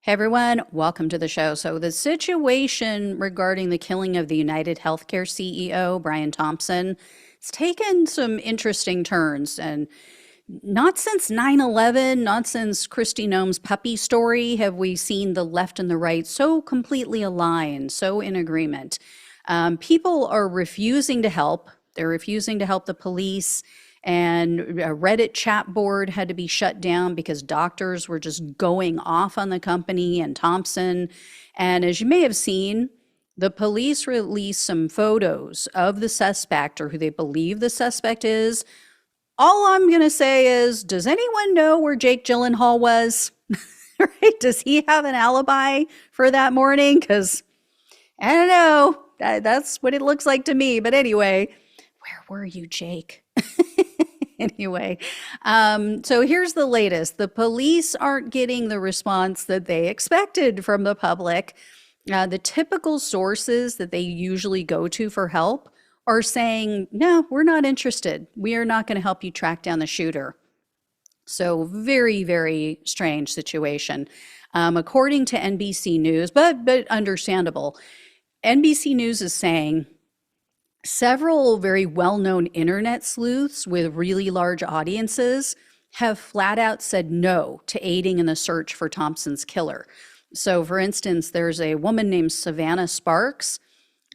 Hey everyone, welcome to the show. So, the situation regarding the killing of the UnitedHealthcare CEO, Brian Thompson, it's taken some interesting turns. And not since 9/11, not since Kristi Noem's puppy story, have we seen the left and the right so completely aligned, so in agreement. People are refusing to help. They're refusing to help the police. And a Reddit chat board had to be shut down because doctors were just going off on the company and Thompson. And as you may have seen, the police released some photos of the suspect or who they believe the suspect is. All I'm going to say is, does anyone know where Jake Gyllenhaal was? Right? Does he have an alibi for that morning? Because I don't know. That's what it looks like to me. But anyway, where were you, Jake? Anyway, so here's the latest. The police aren't getting the response that they expected from the public. The typical sources that they usually go to for help are saying, no, we're not interested. We are not going to help you track down the shooter. So very, very strange situation. According to NBC News, but understandable, NBC News is saying several very well-known internet sleuths with really large audiences have flat out said no to aiding in the search for Thompson's killer. So, for instance, there's a woman named Savannah Sparks.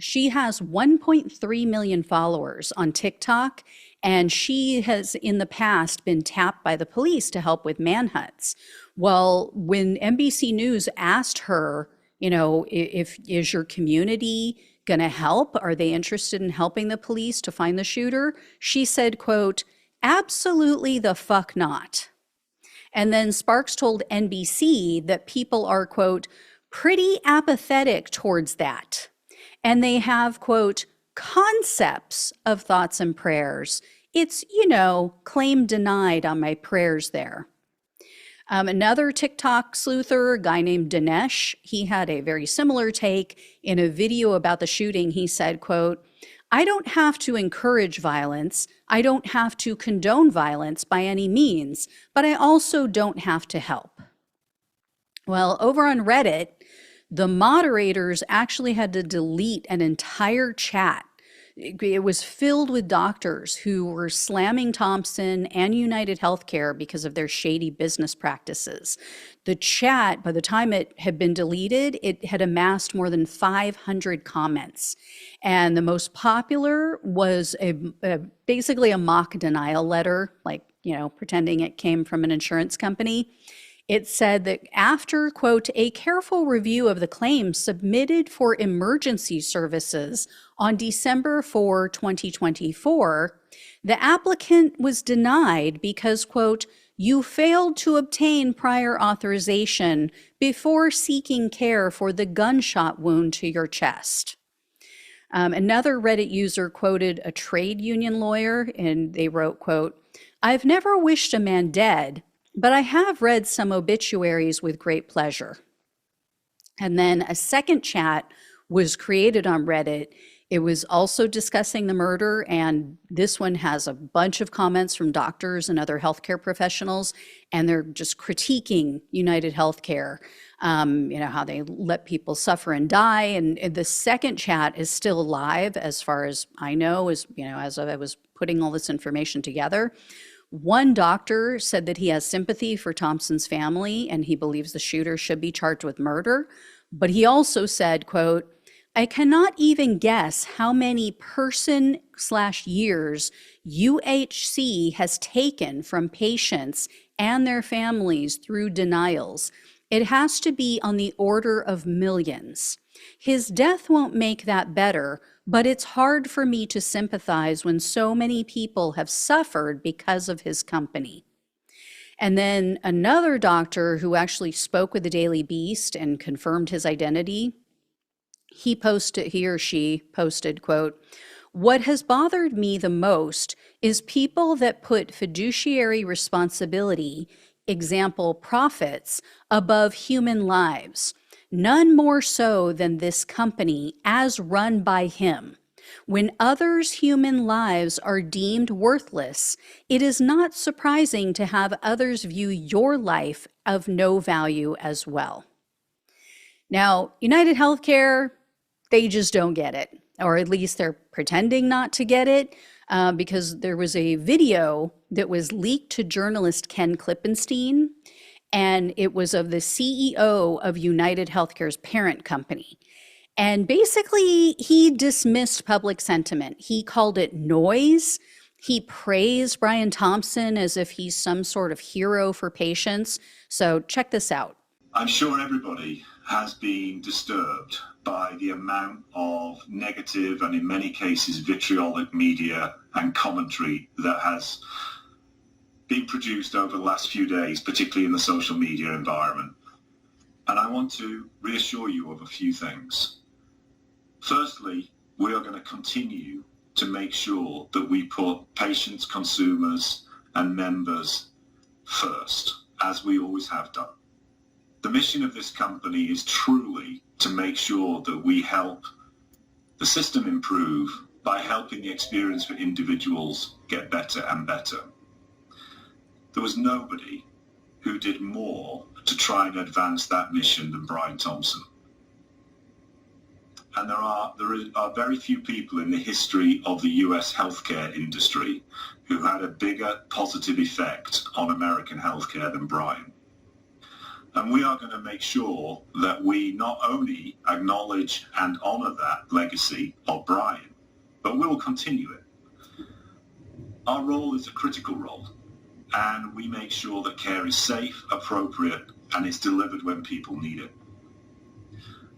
She has 1.3 million followers on TikTok, and she has in the past been tapped by the police to help with manhunts. Well, when NBC News asked her, if is your community going to help? Are they interested in helping the police to find the shooter? She said, quote, absolutely the fuck not. And then Sparks told NBC that people are, quote, pretty apathetic towards that. And they have, quote, concepts of thoughts and prayers. It's, claim denied on my prayers there. Another TikTok sleuther, a guy named Dinesh, he had a very similar take. In a video about the shooting, he said, quote, I don't have to encourage violence. I don't have to condone violence by any means, but I also don't have to help. Well, over on Reddit, the moderators actually had to delete an entire chat. It was filled with doctors who were slamming Thompson and UnitedHealthcare because of their shady business practices. The chat, by the time it had been deleted, it had amassed more than 500 comments. And the most popular was basically a mock denial letter, pretending it came from an insurance company. It said that after, quote, a careful review of the claims submitted for emergency services on December 4, 2024, the applicant was denied because, quote, you failed to obtain prior authorization before seeking care for the gunshot wound to your chest. Another Reddit user quoted a trade union lawyer, and they wrote, quote, I've never wished a man dead, but I have read some obituaries with great pleasure. And then a second chat was created on Reddit. It was also discussing the murder, and this one has a bunch of comments from doctors and other healthcare professionals, and they're just critiquing UnitedHealthcare, how they let people suffer and die. And the second chat is still live, as far as I know, as I was putting all this information together. One doctor said that he has sympathy for Thompson's family and he believes the shooter should be charged with murder. But he also said, quote, I cannot even guess how many person/years UHC has taken from patients and their families through denials. It has to be on the order of millions. His death won't make that better, but it's hard for me to sympathize when so many people have suffered because of his company. And then another doctor who actually spoke with the Daily Beast and confirmed his identity, he or she posted, quote, what has bothered me the most is people that put fiduciary responsibility, example, profits, above human lives. None more so than this company as run by him. When others' human lives are deemed worthless, it is not surprising to have others view your life of no value as well. Now, UnitedHealthcare, they just don't get it, or at least they're pretending not to get it, because there was a video that was leaked to journalist Ken Klippenstein, and it was of the CEO of UnitedHealthcare's parent company. And basically, he dismissed public sentiment. He called it noise. He praised Brian Thompson as if he's some sort of hero for patients. So check this out. I'm sure everybody has been disturbed by the amount of negative and in many cases vitriolic media and commentary that has been produced over the last few days, particularly in the social media environment. And I want to reassure you of a few things. Firstly, we are going to continue to make sure that we put patients, consumers, and members first, as we always have done. The mission of this company is truly to make sure that we help the system improve by helping the experience for individuals get better and better. There was nobody who did more to try and advance that mission than Brian Thompson. And there are very few people in the history of the US healthcare industry who had a bigger positive effect on American healthcare than Brian. And we are going to make sure that we not only acknowledge and honor that legacy of Brian, but we will continue it. Our role is a critical role, and we make sure that care is safe, appropriate, and is delivered when people need it.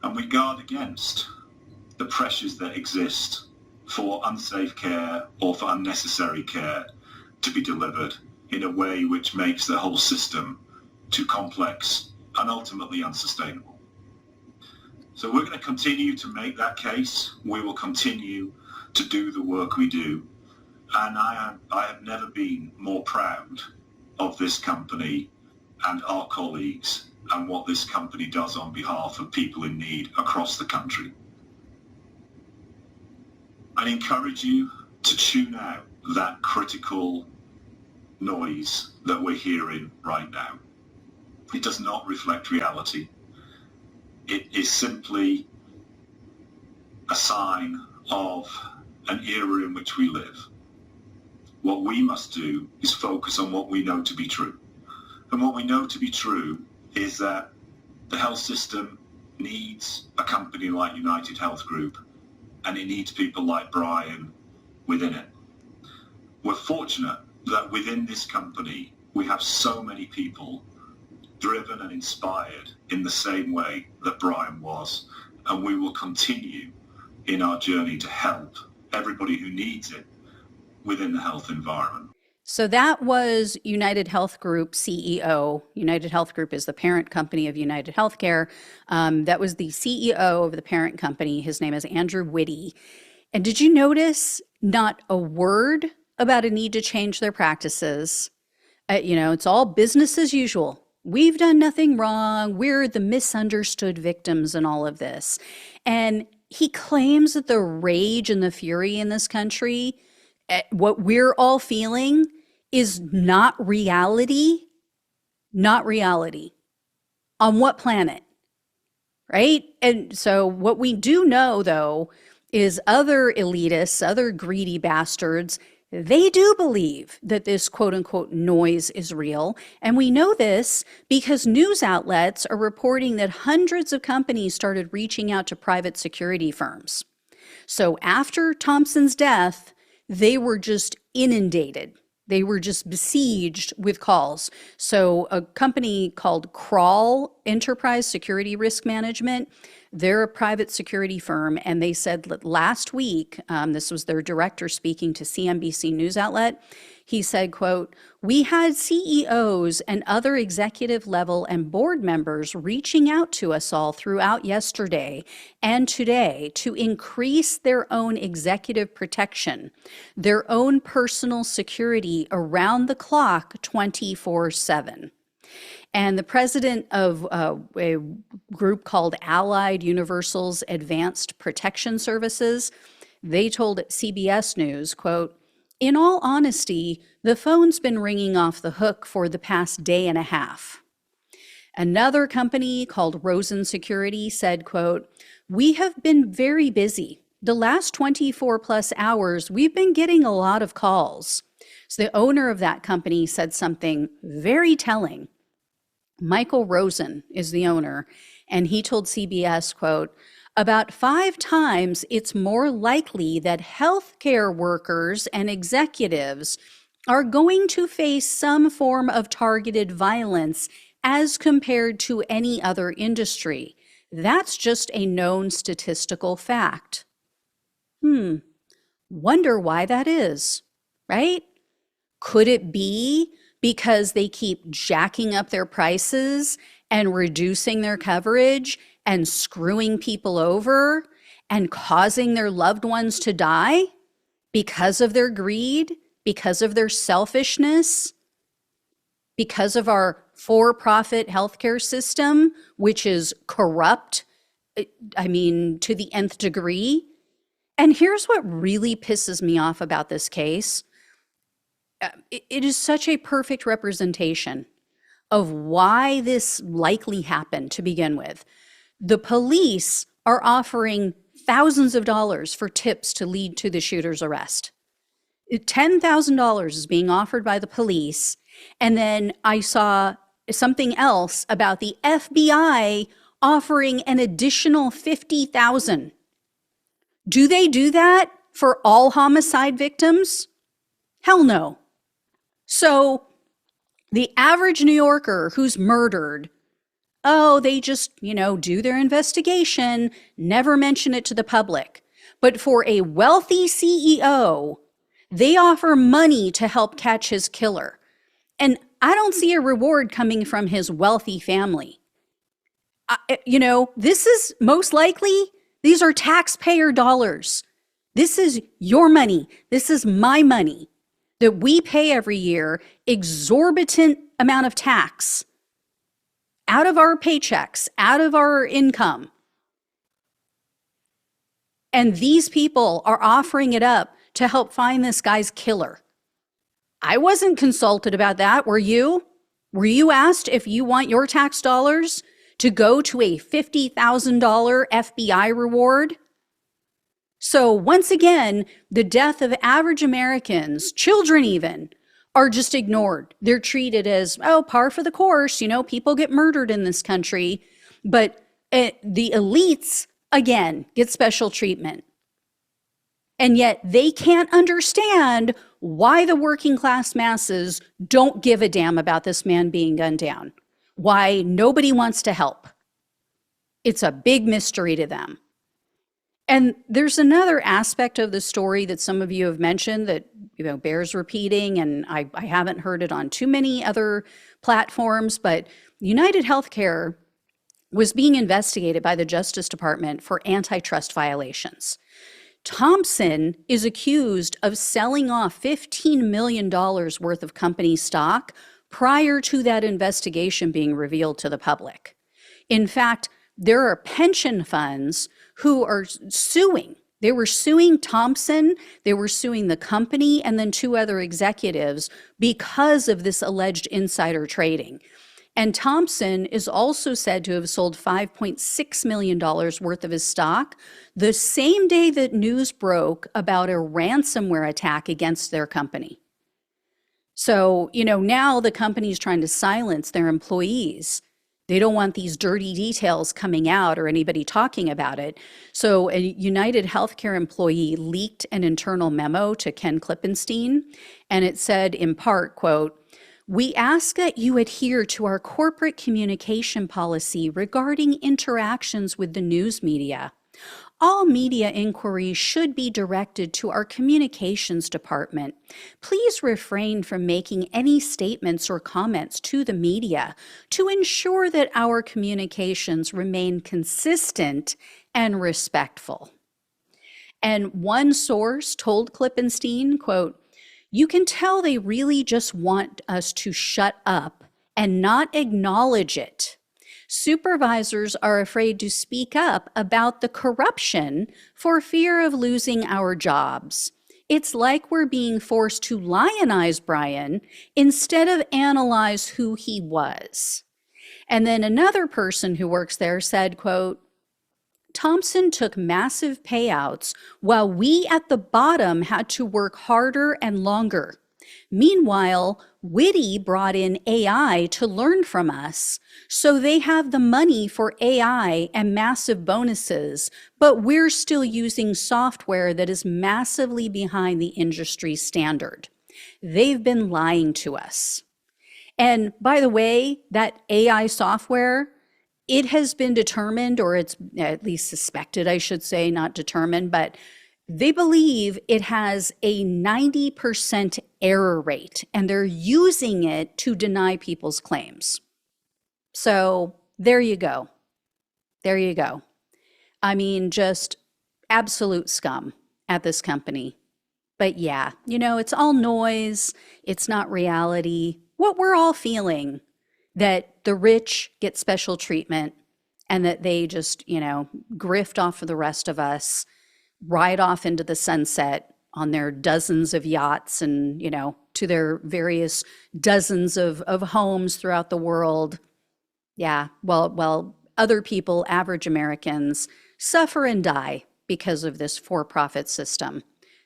And we guard against the pressures that exist for unsafe care or for unnecessary care to be delivered in a way which makes the whole system too complex and ultimately unsustainable. So we're going to continue to make that case. We will continue to do the work we do. And I have never been more proud of this company and our colleagues and what this company does on behalf of people in need across the country. I encourage you to tune out that critical noise that we're hearing right now. It does not reflect reality. It is simply a sign of an era in which we live. What we must do is focus on what we know to be true. And what we know to be true is that the health system needs a company like United Health Group, and it needs people like Brian within it. We're fortunate that within this company, we have so many people driven and inspired in the same way that Brian was, and we will continue in our journey to help everybody who needs it within the health environment. So that was United Health Group CEO. United Health Group is the parent company of United Healthcare. That was the CEO of the parent company. His name is Andrew Whitty. And did you notice not a word about a need to change their practices? It's all business as usual. We've done nothing wrong. We're the misunderstood victims in all of this. And he claims that the rage and the fury in this country, what we're all feeling, is not reality. Not reality. On what planet? Right? And so what we do know, though, is other elitists, other greedy bastards, they do believe that this quote unquote noise is real. And we know this because news outlets are reporting that hundreds of companies started reaching out to private security firms. So after Thompson's death, they were just inundated. They were just besieged with calls. So a company called Crawl Enterprise Security Risk Management, they're a private security firm, and they said that last week, this was their director speaking to CNBC news outlet, he said, quote, "We had CEOs and other executive level and board members reaching out to us all throughout yesterday and today to increase their own executive protection, their own personal security around the clock 24/7. And the president of a group called Allied Universal's Advanced Protection Services, they told CBS News, quote, "In all honesty, the phone's been ringing off the hook for the past day and a half." Another company called Rosen Security said, quote, "We have been very busy. The last 24 plus hours, we've been getting a lot of calls." So the owner of that company said something very telling. Michael Rosen is the owner, and he told CBS, quote, "About 5 times it's more likely that healthcare workers and executives are going to face some form of targeted violence as compared to any other industry. That's just a known statistical fact." Wonder why that is, right? Could it be because they keep jacking up their prices and reducing their coverage and screwing people over and causing their loved ones to die because of their greed, because of their selfishness, because of our for-profit healthcare system, which is corrupt, to the nth degree? And here's what really pisses me off about this case. It is such a perfect representation of why this likely happened to begin with. The police are offering thousands of dollars for tips to lead to the shooter's arrest. $10,000 is being offered by the police. And then I saw something else about the FBI offering an additional $50,000. Do they do that for all homicide victims? Hell no. So the average New Yorker who's murdered, they just, do their investigation, never mention it to the public. But for a wealthy CEO, they offer money to help catch his killer. And I don't see a reward coming from his wealthy family. This is most likely, these are taxpayer dollars. This is your money. This is my money that we pay every year, exorbitant amount of tax out of our paychecks, out of our income. And these people are offering it up to help find this guy's killer. I wasn't consulted about that. Were you? Were you asked if you want your tax dollars to go to a $50,000 FBI reward? So once again, the death of average Americans, children even, are just ignored. They're treated as, par for the course. People get murdered in this country. But the elites, again, get special treatment. And yet they can't understand why the working class masses don't give a damn about this man being gunned down, why nobody wants to help. It's a big mystery to them. And there's another aspect of the story that some of you have mentioned that bears repeating, and I haven't heard it on too many other platforms, but UnitedHealthcare was being investigated by the Justice Department for antitrust violations. Thompson is accused of selling off $15 million worth of company stock prior to that investigation being revealed to the public. In fact, there are pension funds who are suing. They were suing Thompson, they were suing the company, and then 2 other executives because of this alleged insider trading. And Thompson is also said to have sold $5.6 million worth of his stock the same day that news broke about a ransomware attack against their company. So, now the company's trying to silence their employees. They don't want these dirty details coming out or anybody talking about it. So a UnitedHealthcare employee leaked an internal memo to Ken Klippenstein, and it said in part, quote, "We ask that you adhere to our corporate communication policy regarding interactions with the news media. All media inquiries should be directed to our communications department. Please refrain from making any statements or comments to the media to ensure that our communications remain consistent and respectful." And one source told Klippenstein, quote, "You can tell they really just want us to shut up and not acknowledge it. Supervisors are afraid to speak up about the corruption for fear of losing our jobs. It's like we're being forced to lionize Brian instead of analyze who he was." And then another person who works there said, quote, Thompson took massive payouts while we at the bottom had to work harder and longer. Meanwhile, Witty brought in AI to learn from us, so they have the money for AI and massive bonuses, but we're still using software that is massively behind the industry standard. They've been lying to us. And by the way, that AI software, it has been determined, or it's at least suspected, I should say, not determined, but they believe it has a 90% error rate, and they're using it to deny people's claims. So there you go. There you go. I mean, just absolute scum at this company. But yeah, it's all noise. It's not reality. What we're all feeling, that the rich get special treatment and that they just, grift off of the rest of us, ride off into the sunset on their dozens of yachts and, to their various dozens of homes throughout the world. Yeah, well, other people, average Americans, suffer and die because of this for-profit system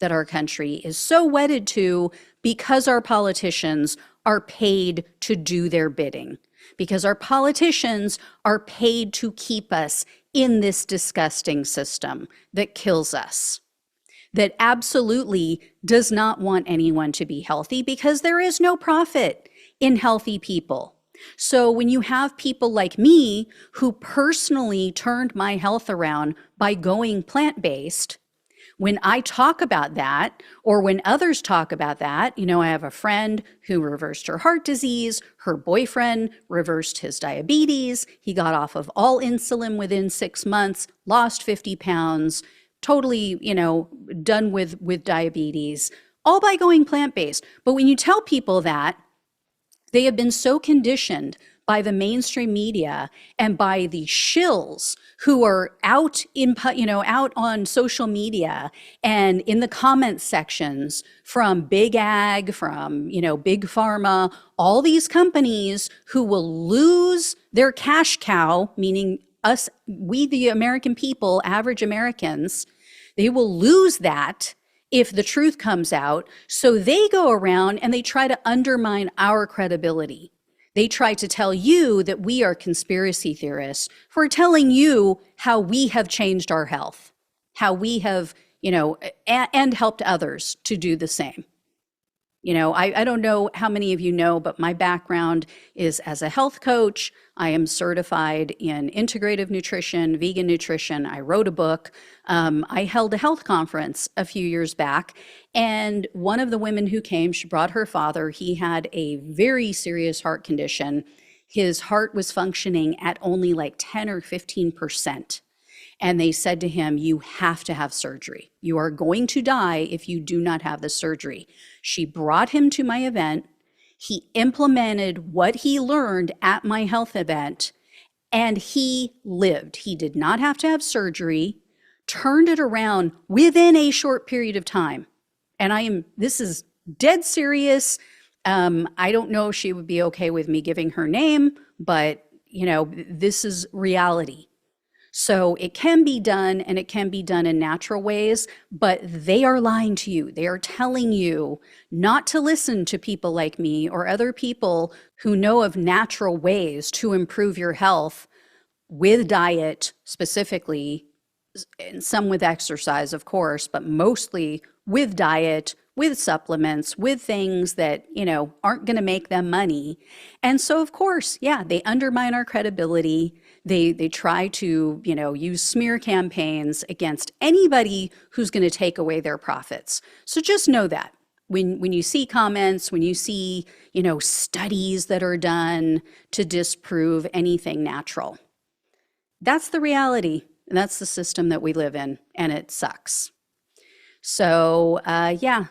that our country is so wedded to, because our politicians are paid to do their bidding, because our politicians are paid to keep us in this disgusting system that kills us, that absolutely does not want anyone to be healthy, because there is no profit in healthy people. So when you have people like me who personally turned my health around by going plant-based, when I talk about that, or when others talk about that, I have a friend who reversed her heart disease, her boyfriend reversed his diabetes, he got off of all insulin within 6 months, lost 50 pounds, totally, done with diabetes, all by going plant-based. But when you tell people that, they have been so conditioned by the mainstream media and by the shills who are out on social media and in the comment sections from big ag, from, big pharma, all these companies who will lose their cash cow, meaning us, we, the American people, average Americans, they will lose that if the truth comes out. So they go around and they try to undermine our credibility. They try to tell you that we are conspiracy theorists for telling you how we have changed our health, how we have, and helped others to do the same. I don't know how many of you know, but my background is as a health coach. I am certified in integrative nutrition, vegan nutrition. I wrote a book. I held a health conference a few years back, and one of the women who came, she brought her father. He had a very serious heart condition. His heart was functioning at only like 10 or 15%. And they said to him, you have to have surgery. You are going to die if you do not have the surgery. She brought him to my event. He implemented what he learned at my health event, and he lived. He did not have to have surgery, turned it around within a short period of time. And this is dead serious. I don't know if she would be okay with me giving her name, but this is reality. So it can be done, and it can be done in natural ways, but they are lying to you. They are telling you not to listen to people like me or other people who know of natural ways to improve your health with diet specifically, and some with exercise, of course, but mostly with diet, with supplements, with things that, aren't going to make them money. And so, of course, they undermine our credibility. They try to, use smear campaigns against anybody who's going to take away their profits. So just know that when you see comments, when you see, studies that are done to disprove anything natural, that's the reality. And that's the system that we live in, and it sucks. So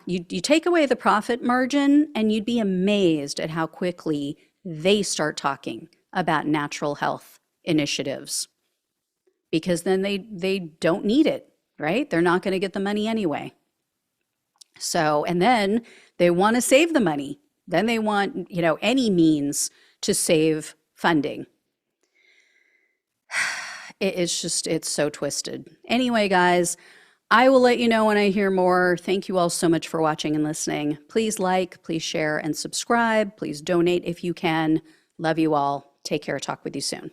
you take away the profit margin, and you'd be amazed at how quickly they start talking about natural health initiatives, because then they don't need it, right? They're not going to get the money anyway. So, and then they want to save the money. Then they want, any means to save funding. It's so twisted. Anyway, guys, I will let you know when I hear more. Thank you all so much for watching and listening. Please like, please share and subscribe. Please donate if you can. Love you all. Take care. Talk with you soon.